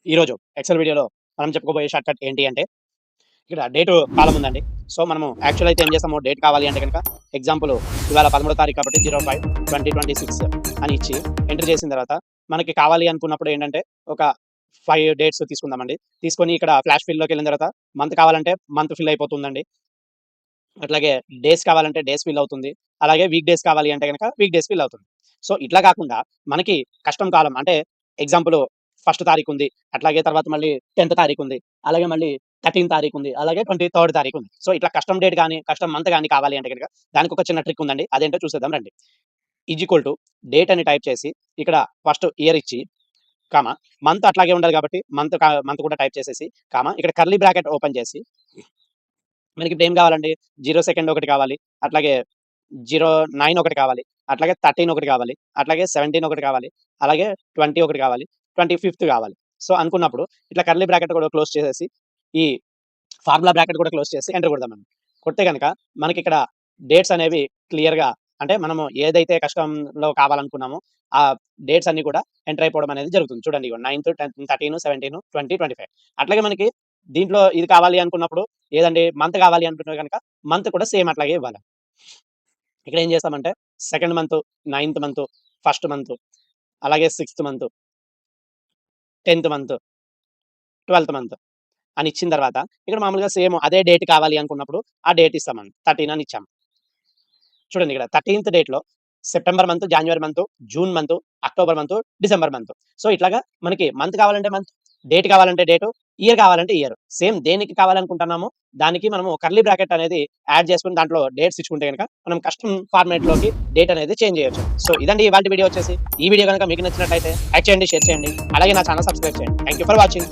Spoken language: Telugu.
ఈరోజు ఎక్సెల్ వీడియోలో మనం చెప్పుకోబోయే షార్ట్‌కట్ ఏంటి అంటే, ఇక్కడ డేటు కాలమ్ ఉందండి. సో, మనము యాక్చువల్ అయితే ఏం చేస్తాము, డేట్ కావాలి అంటే గనక ఎగ్జాంపుల్ ఇవాళ 13వ తారీఖు కాబట్టి 05/2026 అని ఇచ్చి ఎంటర్ చేసిన తర్వాత మనకి కావాలి అనుకున్నప్పుడు ఏంటంటే, ఒక 5 డేట్స్ తీసుకుందామండి. తీసుకొని ఇక్కడ ఫ్లాష్ ఫిల్‌లోకెళ్ళిన తర్వాత మంత్ కావాలంటే మంత్ ఫిల్ అయిపోతుందండి. అట్లాగే డేస్ కావాలంటే డేస్ ఫిల్ అవుతుంది. అలాగే వీక్ డేస్ కావాలి అంటే గనక వీక్ డేస్ ఫిల్ అవుతుంది. సో, ఇట్లా కాకుండా మనకి కస్టమ్ కాలమ్ అంటే ఎగ్జాంపుల్ ఫస్ట్ తారీఖుంది. అట్లాగే తర్వాత మళ్ళీ 10థ్ తారీఖుంది. అలాగే మళ్ళీ 13 తారీఖుంది. అలాగే 23 తారీఖుంది. సో, ఇట్లా కస్టమ్ డేట్ గాని, కస్టమ్ మంత్ గాని కావాలి అంటే గనక దానికొక చిన్న ట్రిక్ ఉందండి. అదేంటో చూసేద్దాం రండి. ఈజ్ ఈక్వల్ టు డేట్ అని టైప్ చేసి ఇక్కడ ఫస్ట్ ఇయర్ ఇచ్చి, కామా మంత్ అట్లాగే ఉండాలి కాబట్టి మంత్ కూడా టైప్ చేసేసి, ఇక్కడ కర్లీ బ్రాకెట్ ఓపెన్ చేసి మనకిప్పుడు ఏం కావాలండి? 0 సెకండ్ ఒకటి కావాలి. అట్లాగే 09 ఒకటి కావాలి. అట్లాగే 13 ఒకటి కావాలి. అట్లాగే 17 ఒకటి కావాలి. అలాగే 20 ఒకటి కావాలి. 25థ్ కావాలి. సో, అనుకున్నప్పుడు ఇట్లా కర్లీ బ్రాకెట్ కూడా క్లోజ్ చేసేసి, ఈ ఫార్ములా బ్రాకెట్ కూడా క్లోజ్ చేసి ఎంటర్ కొడదామండి. కొడితే గనక మనకిక్కడ డేట్స్ అనేవి క్లియర్‌గా అంటే మనము ఏదైతే కస్టమ్‌లో కావాలనుకున్నామో ఆ డేట్స్ అన్నీ కూడా ఎంటర్ అయిపోవడం అనేది జరుగుతుంది. చూడండి ఇగో 9, 10, 13, 17, 20, 25 అట్లాగే మనకి దీంట్లో ఇది కావాలి అనుకున్నప్పుడు ఏదండి మంత్ కావాలి అనుకుంటే గనక మంత్ కూడా సేమ్ అట్లాగే ఇవ్వాలి. ఇక్కడ ఏం చేస్తామంటే second month, ninth month, first month, అలాగే 6థ్ మంత్, 10థ్ మంత్, 12థ్ మంత్ అని ఇచ్చిన తర్వాత ఇక్కడ మామూలుగా సేమ్ అదే డేట్ కావాలి అనుకున్నప్పుడు ఆ డేట్ ఇస్తామండి. 13 అని ఇచ్చాము. చూడండి ఇక్కడ 13థ్ డేట్‌లో September month, January month, June month, October month, December month. So, ఇట్లాగా మనకి మంత్ కావాలంటే మంత్, డేట్ కావాలంటే డేటు, ఇయర్ కావాలంటే ఇయర్. సేమ్ దేనికి కావాలనుకుంటున్నామో దానికి మనము కర్లీ బ్రాకెట్ అనేది యాడ్ చేసుకొని దాంట్లో డేట్స్ ఇచ్చుకుంటే గనక మనం కస్టమ్ ఫార్మాట్‌లోకి డేట్ అనేది చేంజ్ చేయొచ్చు. సో, ఇదండి ఇవాల్టి వీడియో వచ్చేసి. ఈ వీడియో గనక మీకు నచ్చినట్లయితే లైక్ చేయండి, షేర్ చేయండి. అలాగే నా ఛానెల్ సబ్స్క్రైబ్ చేయండి. Thank you for watching.